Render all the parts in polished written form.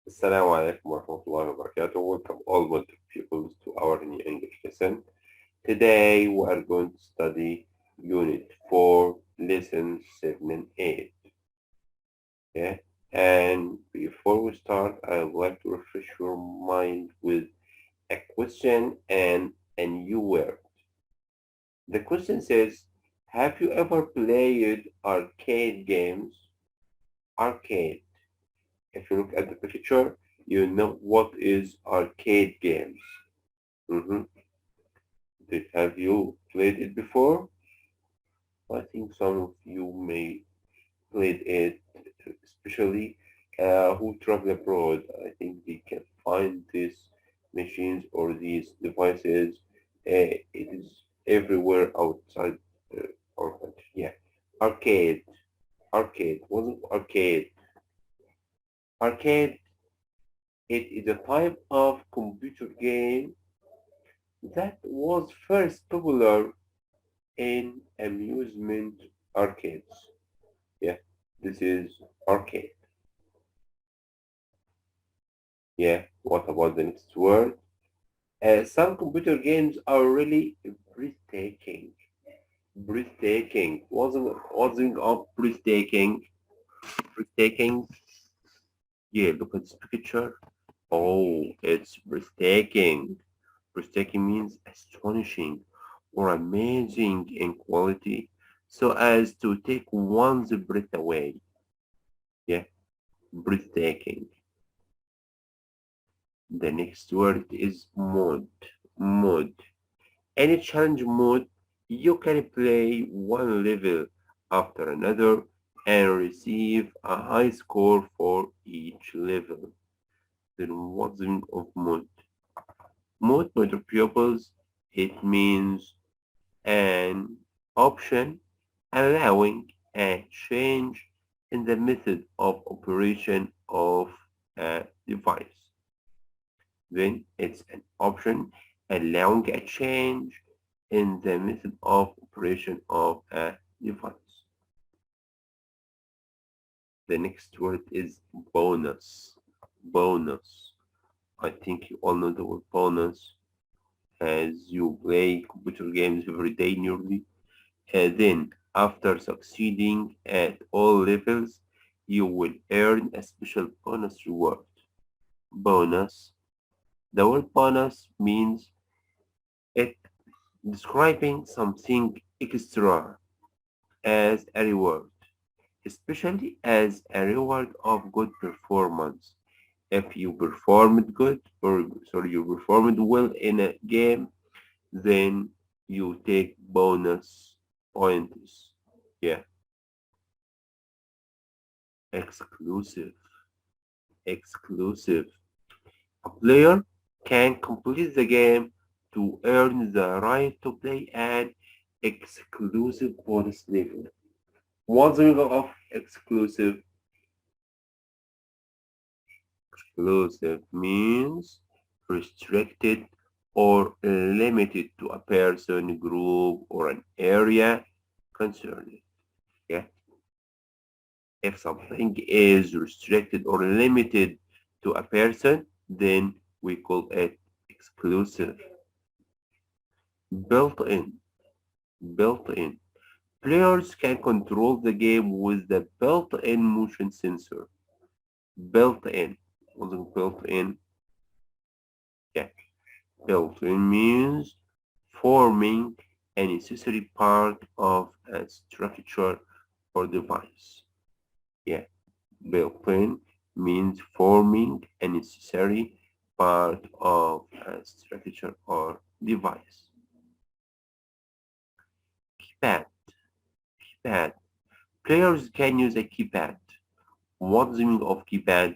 Assalamu alaikum wa rahmatullahi wa barakatuh. Welcome all my pupils to our new English lesson. Today we are going to study Unit 4, Lesson 7 and 8. Yeah? And before we start, I would like to refresh your mind with a question and a new word. The question says, have you ever played arcade games? Arcade. If you look at the picture, you know what is arcade games. Mhm. Have you played it before? I think some of you may played it, especially who travel abroad. I think they can find these machines or these devices. It is everywhere outside our country. Yeah, arcade, arcade. Wasn't arcade? Arcade. It is a type of computer game that was first popular in amusement arcades. Yeah, this is arcade. Yeah, what about the next word? Some computer games are really breathtaking. Breathtaking. Wasn't up breathtaking. Breathtaking. Yeah, look at this picture. Oh, it's breathtaking. Breathtaking means astonishing or amazing in quality, so as to take one's breath away. Yeah, breathtaking. The next word is mode. Mode. Any challenge mode, you can play one level after another and receive a high score for each level. Then what's the meaning of mode? Mode by the pupils, it means an option allowing a change in the method of operation of a device. Then it's an option allowing a change in the method of operation of a device. The next word is bonus. Bonus. I think you all know the word bonus as you play computer games every day nearly. Then, after succeeding at all levels, you will earn a special bonus reward. Bonus. The word bonus means it describing something extra as a reward, especially as a reward of good performance. If you performed good or sorry, you performed well in a game, then you take bonus points. Yeah, exclusive. Exclusive. A player can complete the game to earn the right to play an exclusive bonus level. What's the meaning of exclusive? Exclusive means restricted or limited to a person, group, or an area concerned. Yeah. If something is restricted or limited to a person, then we call it exclusive. Built-in. Built-in. Players can control the game with the built-in motion sensor. Built-in. Wasn't built-in? Yeah. Built-in means forming a necessary part of a structure or device. Yeah. Built-in means forming a necessary part of a structure or device. Keypad. Keypad. Players can use a keypad. What's the meaning of keypad?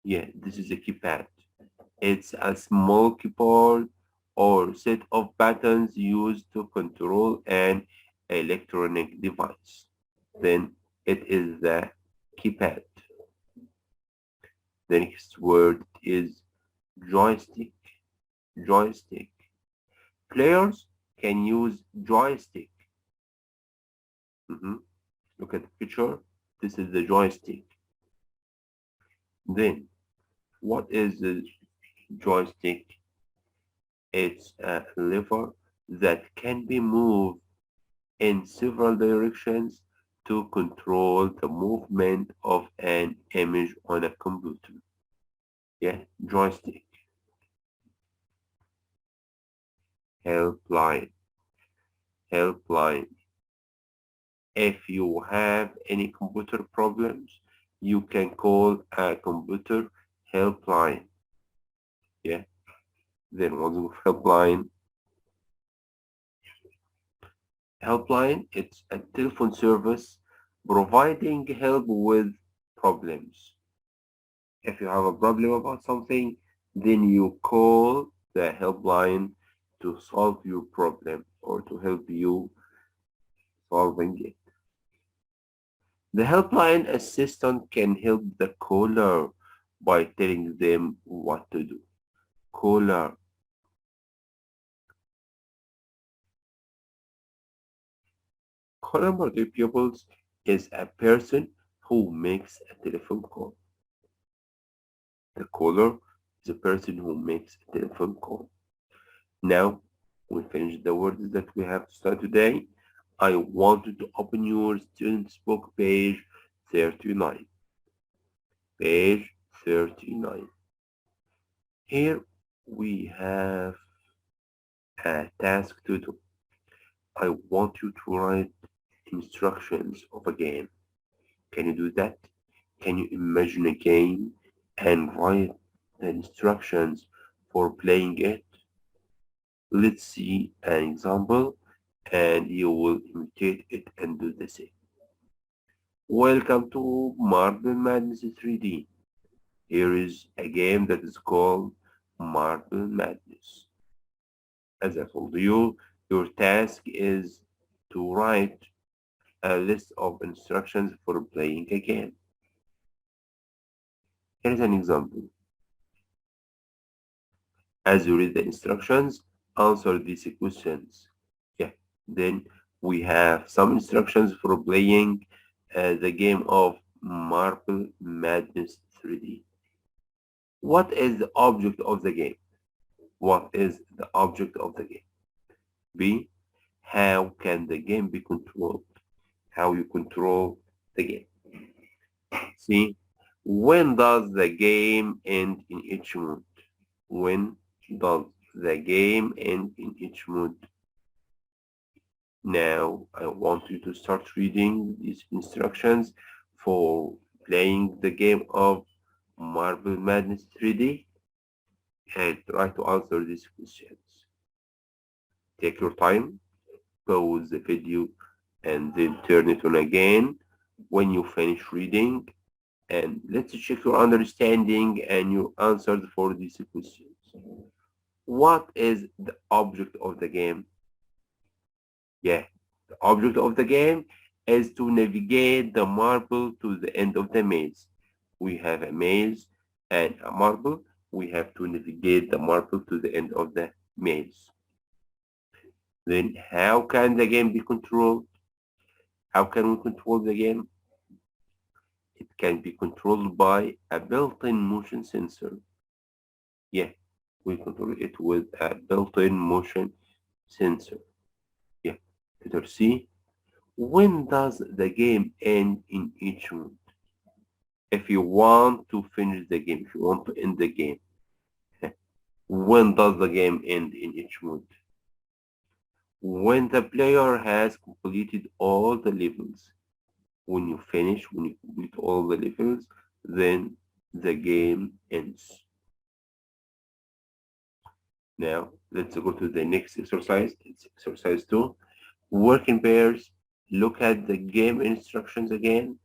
Yeah, this is a keypad. It's a small keyboard or set of buttons used to control an electronic device. Then it is the keypad. The next word is joystick. Joystick. Players can use joystick. Mhm. Look at the picture. This is the joystick. Then What is the joystick? It's a lever that can be moved in several directions to control the movement of an image on a computer. Yeah, joystick, helpline, helpline. If you have any computer problems, you can call a computer helpline. Yeah, there was a helpline. Helpline, it's a telephone service providing help with problems. If you have a problem about something, then you call the helpline to solve your problem or to help you solving it. The helpline assistant can help the caller by telling them what to do. Caller, caller market pupils is a person who makes a telephone call. The caller is a person who makes a telephone call. Now, we finished the words that we have to start today. I want you to open your student's book, page 39. Page 39. Here we have a task to do. I want you to write instructions of a game. Can you do that? Can you imagine a game and write the instructions for playing it? Let's see an example and you will imitate it and do the same. Welcome to Marble Madness 3D. Here is a game that is called Marble Madness. As I told you, your task is to write a list of instructions for playing a game. Here is an example. As you read the instructions, answer these questions. Yeah. Then we have some instructions for playing the game of Marble Madness 3D. What is the object of the game? What is the object of the game? B. How can the game be controlled? How you control the game. C. When does the game end in each mood? When does the game end in each mood? Now I want you to start reading these instructions for playing the game of Marble Madness 3D and try to answer these questions. Take your time, pause the video, and then turn it on again when you finish reading. And let's check your understanding and your answers for these questions. What is the object of the game? Yeah, the object of the game is to navigate the marble to the end of the maze. We have a maze and a marble. We have to navigate the marble to the end of the maze. Then how can the game be controlled? How can we control the game? It can be controlled by a built-in motion sensor. Yeah, we control it with a built-in motion sensor. Yeah, letter C. When does the game end in each mood? If you want to finish the game, if you want to end the game, when does the game end in each mood? When the player has completed all the levels. When you finish, when you complete all the levels, then the game ends. Now, let's go to the next exercise. It's exercise 2. Work in pairs. Look at the game instructions again.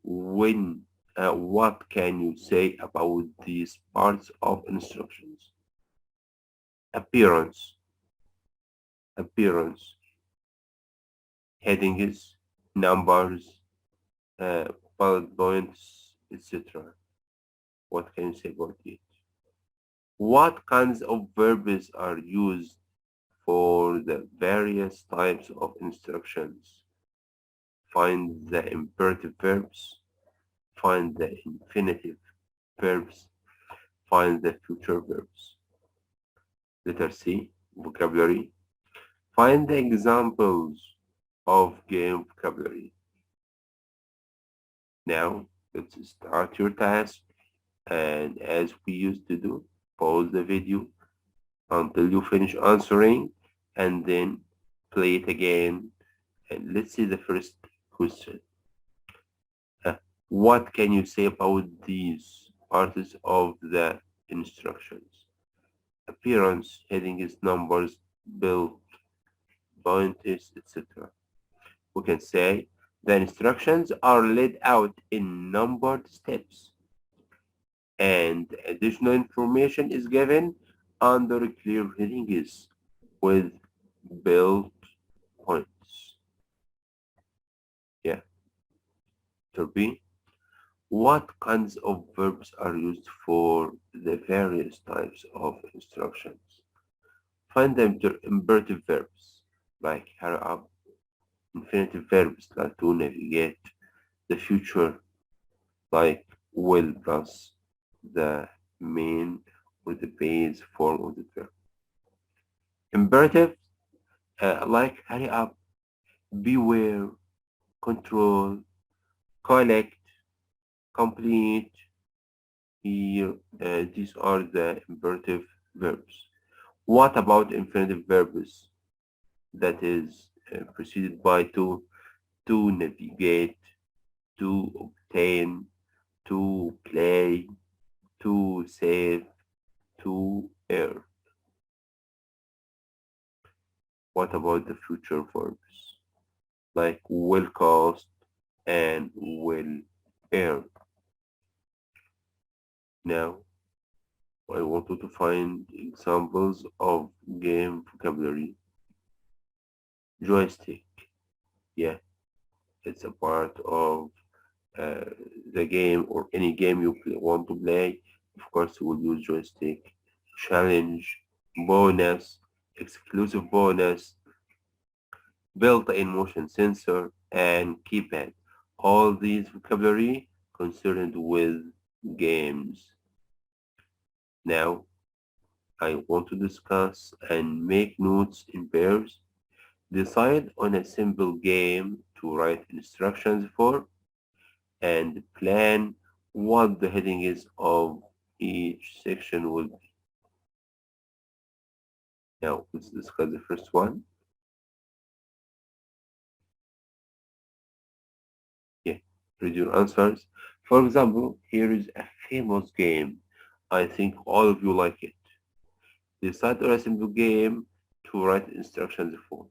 What can you say about these parts of instructions? Appearance, appearance, headings, numbers, bullet points, etc. What can you say about it? What kinds of verbs are used for the various types of instructions? Find the imperative verbs, find the infinitive verbs, Find the future verbs. Letter C, vocabulary. Find the examples of game vocabulary. Now, let's start your task. And as we used to do, pause the video until you finish answering and then play it again. And let's see the first question. What can you say about these parts of the instructions? Appearance, headings, numbers, build, pointers, etc. We can say the instructions are laid out in numbered steps and additional information is given under clear headings with build points. Yeah. To B. What kinds of verbs are used for the various types of instructions? Find the imperative verbs like hurry up, infinitive verbs like to navigate, the future like will plus the main or the base form of the verb. Imperative like hurry up, beware, control, collect, complete. Here, these are the imperative verbs. What about infinitive verbs? That is preceded by to navigate, to obtain, to play, to save, to earn. What about the future verbs? Like will cost and will earn. Now, I wanted to find examples of game vocabulary. Joystick. Yeah, it's a part of uh, the game or any game you want to play. Of course, you will use joystick. Challenge, bonus, exclusive bonus, built-in motion sensor, and keypad. All these vocabulary concerned with games. Now, I want to discuss and make notes in pairs. Decide on a simple game to write instructions for and plan what the heading is of each section will be. Now, let's discuss the first one. Yeah, read your answers. For example, here is a famous game. I think all of you like it. Decide on a simple game to write instructions for.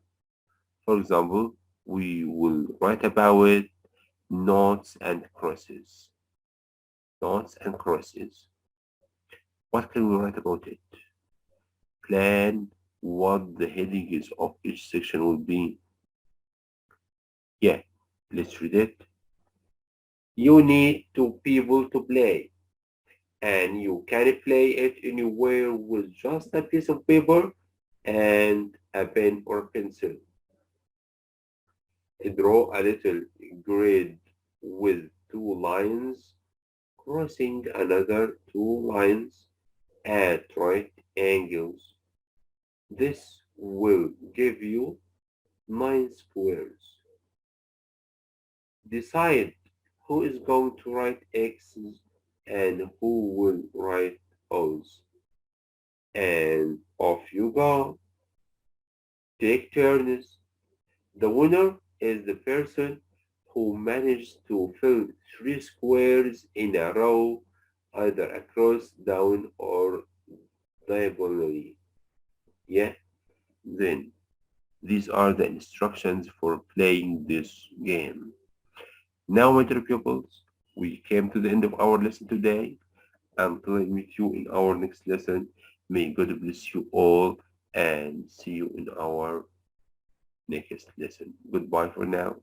For example, we will write about noughts and crosses. Noughts and crosses. What can we write about it? Plan what the heading is of each section will be. Yeah, let's read it. You need two people to play, and you can play it anywhere with just a piece of paper and a pen or pencil. Draw a little grid with two lines crossing another two lines at right angles. This will give you 9 squares. Decide who is going to write X's and who will write O's. And off you go. Take turns. The winner is the person who managed to fill 3 squares in a row, either across, down, or diagonally. Yeah, then these are the instructions for playing this game. Now, my dear pupils, we came to the end of our lesson today. Until I meet you in our next lesson, may God bless you all and see you in our next lesson. Goodbye for now.